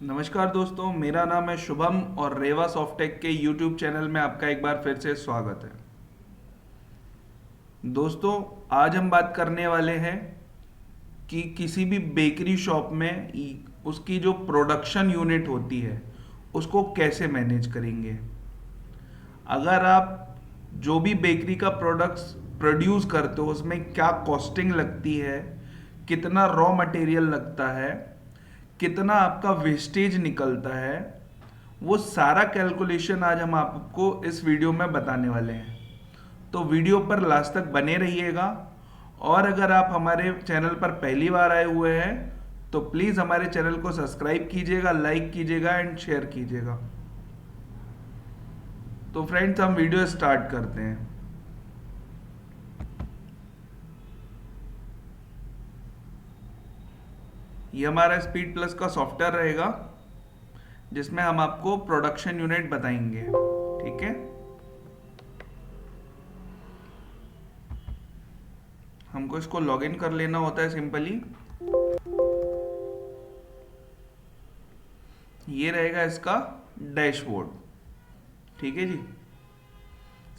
नमस्कार दोस्तों, मेरा नाम है शुभम और रेवा सॉफ्टेक के यूट्यूब चैनल में आपका एक बार फिर से स्वागत है। दोस्तों, आज हम बात करने वाले हैं कि किसी भी बेकरी शॉप में उसकी जो प्रोडक्शन यूनिट होती है उसको कैसे मैनेज करेंगे। अगर आप जो भी बेकरी का प्रोडक्ट्स प्रोड्यूस करते हो उसमें क्या कॉस्टिंग लगती है, कितना रॉ मटेरियल लगता है, कितना आपका वेस्टेज निकलता है, वो सारा कैलकुलेशन आज हम आपको इस वीडियो में बताने वाले हैं। तो वीडियो पर लास्ट तक बने रहिएगा। और अगर आप हमारे चैनल पर पहली बार आए हुए हैं तो प्लीज़ हमारे चैनल को सब्सक्राइब कीजिएगा, लाइक कीजिएगा एंड शेयर कीजिएगा। तो फ्रेंड्स, हम वीडियो स्टार्ट करते हैं। ये हमारा स्पीड प्लस का सॉफ्टवेयर रहेगा जिसमें हम आपको प्रोडक्शन यूनिट बताएंगे। ठीक है, हमको इसको लॉगिन कर लेना होता है सिंपली। ये रहेगा इसका डैशबोर्ड। ठीक है जी।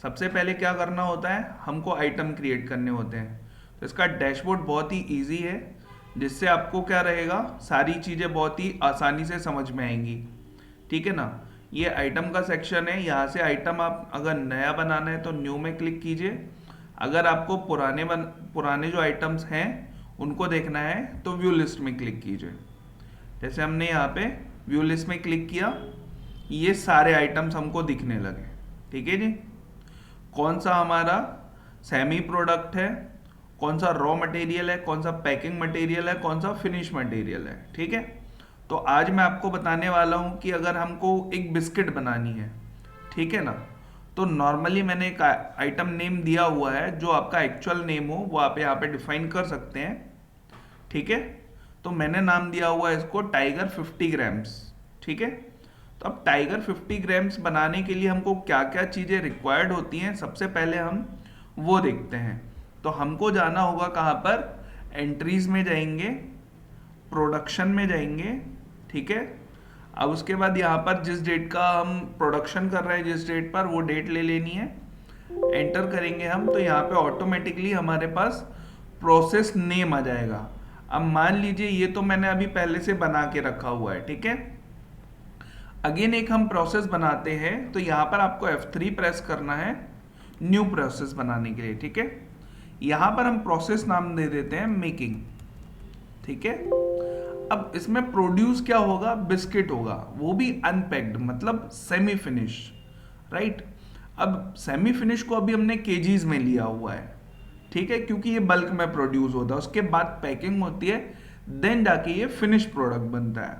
सबसे पहले क्या करना होता है, हमको आइटम क्रिएट करने होते हैं। तो इसका डैशबोर्ड बहुत ही इजी है, जिससे आपको क्या रहेगा, सारी चीज़ें बहुत ही आसानी से समझ में आएंगी। ठीक है ना। ये आइटम का सेक्शन है। यहाँ से आइटम आप अगर नया बनाना है तो न्यू में क्लिक कीजिए। अगर आपको पुराने जो आइटम्स हैं उनको देखना है तो व्यू लिस्ट में क्लिक कीजिए। जैसे हमने यहाँ पे व्यू लिस्ट में क्लिक किया, ये सारे आइटम्स हमको दिखने लगे। ठीक है जी। कौन सा हमारा सेमी प्रोडक्ट है, कौन सा रॉ मटेरियल है, कौन सा पैकिंग मटेरियल है, कौन सा फिनिश मटेरियल है। ठीक है। तो आज मैं आपको बताने वाला हूं कि अगर हमको एक बिस्किट बनानी है, ठीक है ना, तो नॉर्मली मैंने एक आइटम नेम दिया हुआ है। जो आपका एक्चुअल नेम हो वो आप यहाँ पे डिफाइन कर सकते हैं। ठीक है। तो मैंने नाम दिया हुआ है इसको टाइगर 50 ग्राम्स। ठीक है। तो अब टाइगर 50 ग्राम्स बनाने के लिए हमको क्या क्या चीज़ें रिक्वायर्ड होती हैं, सबसे पहले हम वो देखते हैं। तो हमको जाना होगा कहाँ पर, एंट्रीज में जाएंगे, प्रोडक्शन में जाएंगे। ठीक है। अब उसके बाद यहाँ पर जिस डेट का हम प्रोडक्शन कर रहे हैं, जिस डेट पर, वो डेट ले लेनी है। एंटर करेंगे हम तो यहाँ पे ऑटोमेटिकली हमारे पास प्रोसेस नेम आ जाएगा। अब मान लीजिए ये तो मैंने अभी पहले से बना के रखा हुआ है। ठीक है। अगेन एक हम प्रोसेस बनाते हैं तो यहाँ पर आपको F3 प्रेस करना है न्यू प्रोसेस बनाने के लिए। ठीक है। यहाँ पर हम प्रोसेस नाम दे देते हैं मेकिंग। ठीक है। अब इसमें प्रोड्यूस क्या होगा, बिस्किट होगा, वो भी अनपैक्ड, मतलब सेमी फिनिश। राइट। अब सेमी फिनिश को अभी हमने केजीज में लिया हुआ है। ठीक है, क्योंकि ये बल्क में प्रोड्यूस होता है, उसके बाद पैकिंग होती है, देन जाके ये फिनिश प्रोडक्ट बनता है।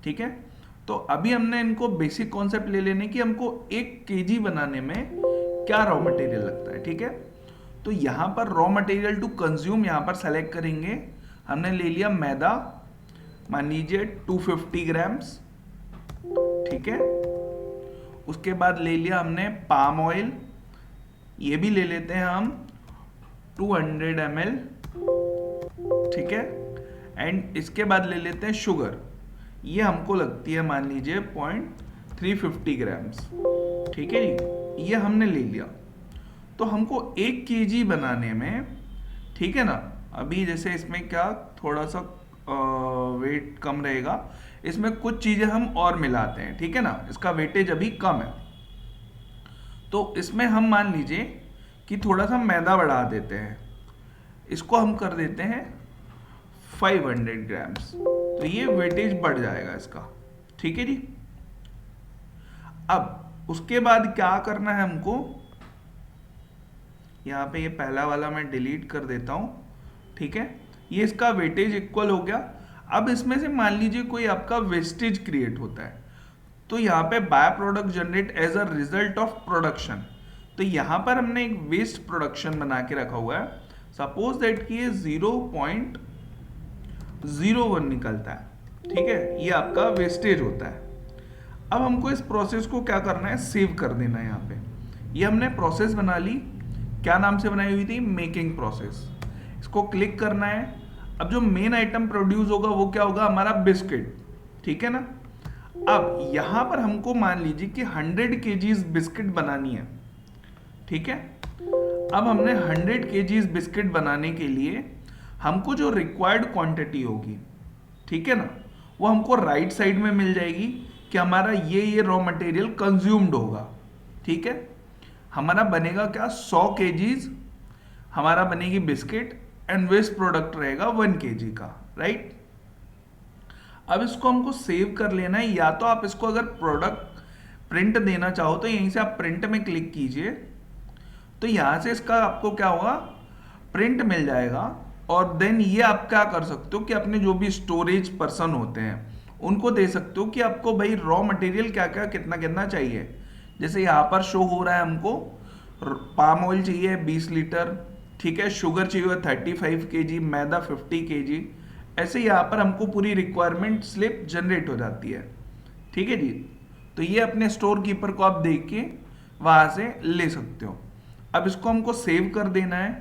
ठीक है। तो अभी हमने इनको बेसिक कॉन्सेप्ट ले लेने कि हमको 1 केजी बनाने में क्या रॉ मटेरियल लगता है। ठीक है। तो यहाँ पर रॉ मटेरियल टू कंज्यूम यहाँ पर सेलेक्ट करेंगे। हमने ले लिया मैदा, मान लीजिए 250 ग्राम्स। ठीक है। उसके बाद ले लिया हमने पाम ऑयल, ये भी ले लेते हैं हम 200 ml। ठीक है। एंड इसके बाद ले लेते हैं शुगर, ये हमको लगती है मान लीजिए 0.350 ग्राम्स। ठीक है जी। ये हमने ले लिया। तो हमको 1 केजी बनाने में, ठीक है ना, अभी जैसे इसमें क्या थोड़ा सा वेट कम रहेगा, इसमें कुछ चीज़ें हम और मिलाते हैं। ठीक है ना, इसका वेटेज अभी कम है। तो इसमें हम मान लीजिए कि थोड़ा सा मैदा बढ़ा देते हैं, इसको हम कर देते हैं 500 ग्राम्स। तो ये वेटेज बढ़ जाएगा इसका। ठीक है जी। अब उसके बाद क्या करना है हमको, यहाँ पे ये पहला वाला मैं डिलीट कर देता हूँ। ठीक है। ये इसका वेटेज इक्वल हो गया। अब इसमें से मान लीजिए कोई आपका वेस्टेज क्रिएट होता है, तो यहाँ पे by product generate as a result of production. तो यहाँ पर हमने एक वेस्ट प्रोडक्शन बना के रखा हुआ है। सपोज दैट कि ये 0.01 निकलता है। ठीक है। ये आपका वेस्टेज होता है। अब हमको इस प्रोसेस को क्या करना है, सेव कर देना है। यहाँ पे ये हमने प्रोसेस बना ली, क्या नाम से बनाई हुई थी, मेकिंग प्रोसेस। इसको क्लिक करना है। अब जो मेन आइटम प्रोड्यूस होगा वो क्या होगा, हमारा बिस्किट। ठीक है ना। अब यहां पर हमको मान लीजिए कि 100 केजीज बिस्किट बनानी है, ठीक है। अब हमने 100 केजीज बिस्किट बनाने के लिए हमको जो रिक्वायर्ड क्वांटिटी होगी, ठीक है ना, वो हमको राइट साइड में मिल जाएगी कि हमारा ये रॉ मटेरियल कंज्यूम्ड होगा, ठीक है। हमारा बनेगा क्या, 100 केजीज हमारा बनेगी बिस्किट एंड वेस्ट प्रोडक्ट रहेगा 1 केजी का, राइट। अब इसको हमको सेव कर लेना है, या तो आप इसको अगर प्रोडक्ट प्रिंट देना चाहो तो यहीं से आप प्रिंट में क्लिक कीजिए, तो यहां से इसका आपको क्या होगा, प्रिंट मिल जाएगा। और देन ये आप क्या कर सकते हो कि अपने जो भी स्टोरेज पर्सन होते हैं उनको दे सकते हो कि आपको भाई रॉ मटेरियल क्या क्या कितना कितना चाहिए। जैसे यहाँ पर शो हो रहा है हमको पाम ऑयल चाहिए 20 लीटर, ठीक है, शुगर चाहिए 35 केजी, मैदा 50 केजी। ऐसे यहाँ पर हमको पूरी रिक्वायरमेंट स्लिप जनरेट हो जाती है, ठीक है जी। तो ये अपने स्टोर कीपर को आप देख के वहां से ले सकते हो। अब इसको हमको सेव कर देना है,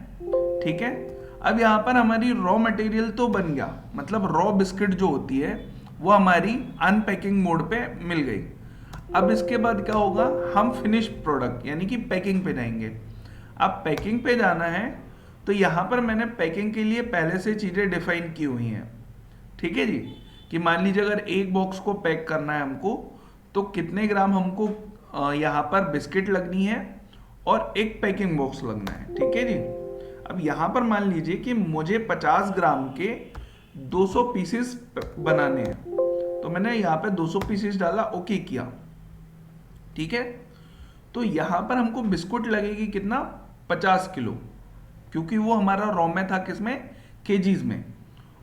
ठीक है। अब यहाँ पर हमारी रॉ मटेरियल तो बन गया, मतलब रॉ बिस्किट जो होती है वो हमारी अनपैकिंग मोड पे मिल गई। अब इसके बाद क्या होगा, हम फिनिश प्रोडक्ट यानी कि पैकिंग पे जाएंगे। अब पैकिंग पे जाना है तो यहाँ पर मैंने पैकिंग के लिए पहले से चीज़ें डिफाइन की हुई हैं, ठीक है जी। कि मान लीजिए अगर एक बॉक्स को पैक करना है हमको तो कितने ग्राम हमको यहाँ पर बिस्किट लगनी है और एक पैकिंग बॉक्स लगना है, ठीक है जी। अब यहाँ पर मान लीजिए कि मुझे 50 ग्राम के 200 पीसेस बनाने हैं, तो मैंने यहाँ पे 200 पीसेस डाला, ओके किया, ठीक है। तो यहाँ पर हमको बिस्कुट लगेगी कितना, 50 किलो, क्योंकि वो हमारा रॉ में था किसमें, केजीज में।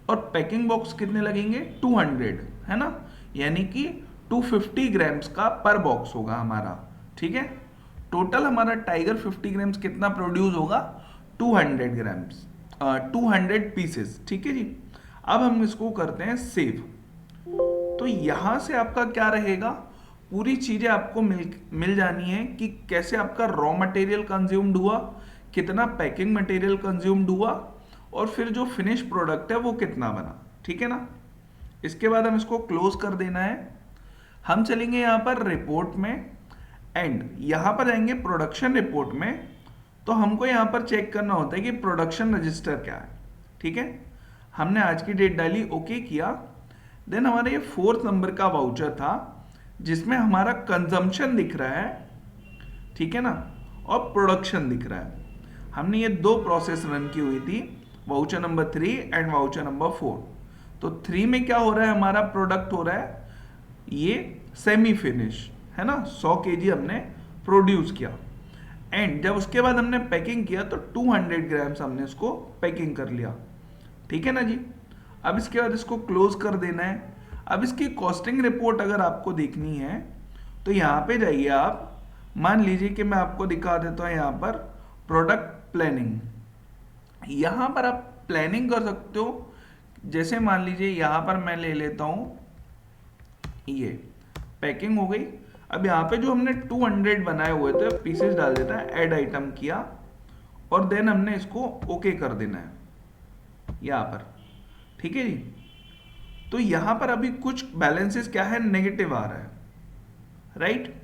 और पैकिंग बॉक्स कितने लगेंगे, 200, है ना, यानी कि 250 ग्राम्स का पर बॉक्स होगा हमारा, ठीक है। टोटल हमारा टाइगर 50 ग्राम्स कितना प्रोड्यूस होगा, 200 ग्राम्स, 200 पीसेस, ठीक है जी। अब हम इसको करते हैं सेव। तो यहां से आपका क्या रहेगा, पूरी चीजें आपको मिल जानी है कि कैसे आपका रॉ मटेरियल कंज्यूम्ड हुआ, कितना पैकिंग मटेरियल कंज्यूम्ड हुआ, और फिर जो फिनिश प्रोडक्ट है वो कितना बना, ठीक है ना। इसके बाद हम इसको क्लोज कर देना है। हम चलेंगे यहाँ पर रिपोर्ट में एंड यहाँ पर जाएंगे प्रोडक्शन रिपोर्ट में। तो हमको यहाँ पर चेक करना होता है कि प्रोडक्शन रजिस्टर क्या है, ठीक है। हमने आज की डेट डाली, ओके किया। देन हमारा ये 4th नंबर का वाउचर था जिसमें हमारा कंजम्पशन दिख रहा है, ठीक है ना, और प्रोडक्शन दिख रहा है। हमने ये 2 प्रोसेस रन की हुई थी, voucher number 3 and voucher number 4। तो 3 में क्या हो रहा है, हमारा प्रोडक्ट हो रहा है ये सेमी फिनिश, है ना, 100 केजी हमने प्रोड्यूस किया। एंड जब उसके बाद हमने पैकिंग किया तो 200 ग्राम्स हमने इसको पैकिंग कर लिया, ठीक है ना जी। अब इसके बाद इसको क्लोज कर देना है। अब इसकी कॉस्टिंग रिपोर्ट अगर आपको देखनी है तो यहाँ पे जाइए आप, मान लीजिए कि मैं आपको दिखा देता हूँ यहाँ पर प्रोडक्ट प्लानिंग। यहाँ पर आप प्लानिंग कर सकते हो। जैसे मान लीजिए यहाँ पर मैं ले लेता हूँ, ये पैकिंग हो गई। अब यहाँ पे जो हमने 200 बनाए हुए थे पीसेस डाल देता है, ऐड आइटम किया और देन हमने इसको ओके कर देना है यहाँ पर, ठीक है जी। तो यहाँ पर अभी कुछ बैलेंसेस क्या है, नेगेटिव आ रहा है, राइट।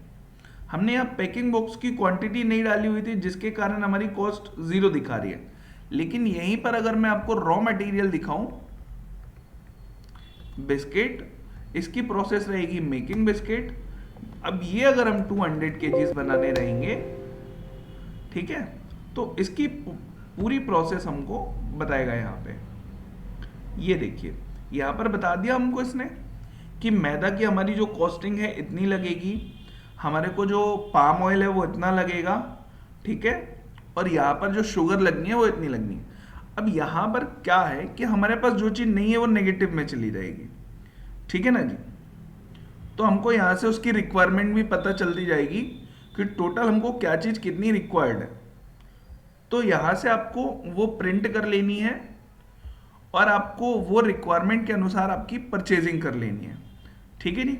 हमने यहाँ पैकिंग बॉक्स की क्वांटिटी नहीं डाली हुई थी जिसके कारण हमारी कॉस्ट 0 दिखा रही है। लेकिन यहीं पर अगर मैं आपको रॉ मटेरियल दिखाऊं, बिस्किट, इसकी प्रोसेस रहेगी मेकिंग बिस्किट। अब ये अगर हम 200 केजीज बनाने रहेंगे, ठीक है, तो इसकी पूरी प्रोसेस हमको बताएगा यहाँ पे। ये देखिए यहाँ पर बता दिया हमको इसने कि मैदा की हमारी जो कॉस्टिंग है इतनी लगेगी, हमारे को जो पाम ऑयल है वो इतना लगेगा, ठीक है, और यहाँ पर जो शुगर लगनी है वो इतनी लगनी है। अब यहाँ पर क्या है कि हमारे पास जो चीज़ नहीं है वो नेगेटिव में चली जाएगी, ठीक है ना जी। तो हमको यहाँ से उसकी रिक्वायरमेंट भी पता चलती जाएगी कि टोटल हमको क्या चीज़ कितनी रिक्वायर्ड है। तो यहाँ से आपको वो प्रिंट कर लेनी है और आपको वो रिक्वायरमेंट के अनुसार आपकी परचेजिंग कर लेनी है, ठीक है जी।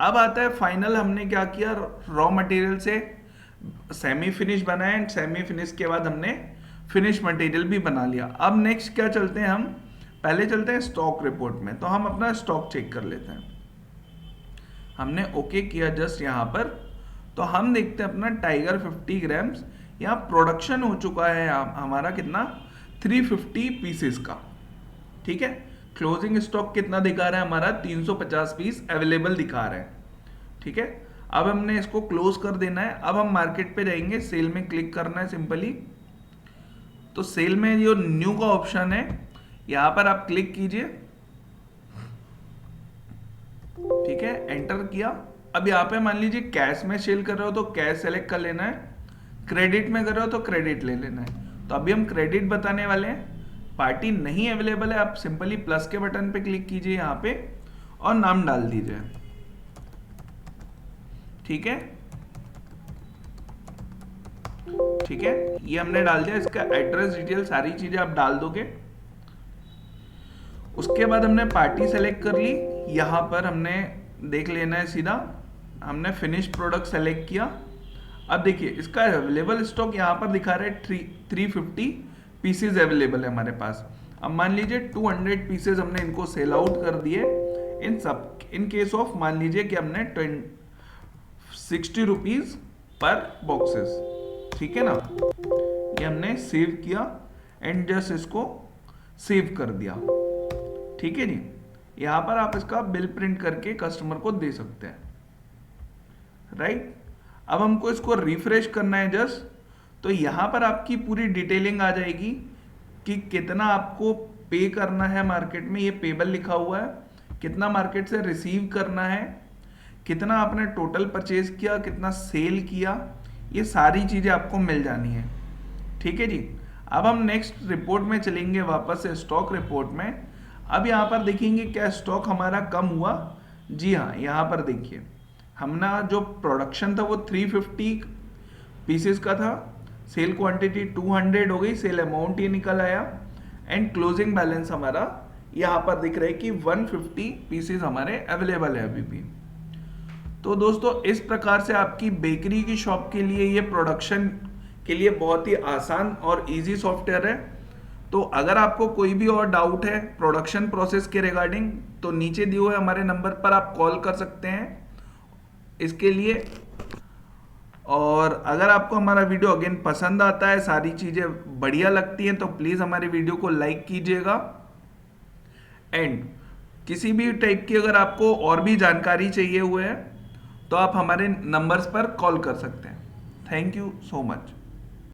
अब आता है फाइनल, हमने क्या किया, रॉ मटेरियल से सेमी फिनिश बनाया एंड सेमी फिनिश के बाद हमने फिनिश मटेरियल भी बना लिया। अब नेक्स्ट क्या चलते हैं, हम पहले चलते हैं स्टॉक रिपोर्ट में। तो हम अपना स्टॉक चेक कर लेते हैं। हमने ओके किया जस्ट यहाँ पर, तो हम देखते हैं अपना टाइगर 50 ग्राम्स यहाँ प्रोडक्शन हो चुका है हमारा कितना 350 पीसेस का। ठीक है, क्लोजिंग स्टॉक कितना दिखा रहा है हमारा 350 पीस अवेलेबल दिखा रहा है। ठीक है, अब हमने इसको क्लोज कर देना है। अब हम मार्केट पे जाएंगे, सेल में क्लिक करना है सिंपली। तो सेल में जो न्यू का ऑप्शन है यहाँ पर आप क्लिक कीजिए। ठीक है, एंटर किया। अब यहाँ पे मान लीजिए कैश में सेल कर रहे हो तो कैश सेलेक्ट कर लेना है, क्रेडिट में कर रहे हो तो क्रेडिट ले लेना है। तो अभी हम क्रेडिट बताने वाले हैं। पार्टी नहीं अवेलेबल है, आप सिंपली प्लस के बटन पे क्लिक कीजिए यहाँ पे और नाम डाल दीजिए। ठीक है, ठीक है, ये हमने डाल दिया। इसका एड्रेस डिटेल सारी चीजें आप डाल दोगे। उसके बाद हमने पार्टी सेलेक्ट कर ली। यहाँ पर हमने देख लेना है सीधा, हमने फिनिश प्रोडक्ट सेलेक्ट किया। अब देखिए इसका अवेलेबल स्टॉक यहाँ पर दिखा रहा है 350 पीसेज अवेलेबल है हमारे पास। अब मान लीजिए 200 पीसेज हमने इनको सेल आउट कर दिए इन केस ऑफ मान लीजिए कि हमने 60 रुपीज पर बॉक्सेस। ठीक है ना, ये हमने सेव किया एंड जस्ट इसको सेव कर दिया। ठीक है जी, यहाँ पर आप इसका बिल प्रिंट करके कस्टमर को दे सकते हैं। राइट, अब हमको इसको रिफ्रेश करना है जस्ट, तो यहाँ पर आपकी पूरी डिटेलिंग आ जाएगी कि कितना आपको पे करना है मार्केट में, ये पेबल लिखा हुआ है, कितना मार्केट से रिसीव करना है, कितना आपने टोटल परचेज किया, कितना सेल किया, ये सारी चीज़ें आपको मिल जानी है। ठीक है जी, अब हम नेक्स्ट रिपोर्ट में चलेंगे वापस से स्टॉक रिपोर्ट में। अब यहाँ पर देखेंगे क्या स्टॉक हमारा कम हुआ। जी हाँ, यहाँ पर देखिए हमने जो प्रोडक्शन था वो 350 पीसेस का था, सेल क्वांटिटी 200 हो गई, सेल अमाउंट ये निकल आया एंड क्लोजिंग बैलेंस हमारा यहाँ पर दिख रहा है कि 150 पीसेस हमारे अवेलेबल है अभी भी। तो दोस्तों इस प्रकार से आपकी बेकरी की शॉप के लिए ये प्रोडक्शन के लिए बहुत ही आसान और इजी सॉफ्टवेयर है। तो अगर आपको कोई भी और डाउट है प्रोडक्शन प्रोसेस के रिगार्डिंग तो नीचे दिए हुए हमारे नंबर पर आप कॉल कर सकते हैं इसके लिए। और अगर आपको हमारा वीडियो अगेन पसंद आता है, सारी चीज़ें बढ़िया लगती हैं, तो प्लीज़ हमारे वीडियो को लाइक कीजिएगा। एंड किसी भी टाइप की अगर आपको और भी जानकारी चाहिए हुए है तो आप हमारे नंबर्स पर कॉल कर सकते हैं। Thank you so much.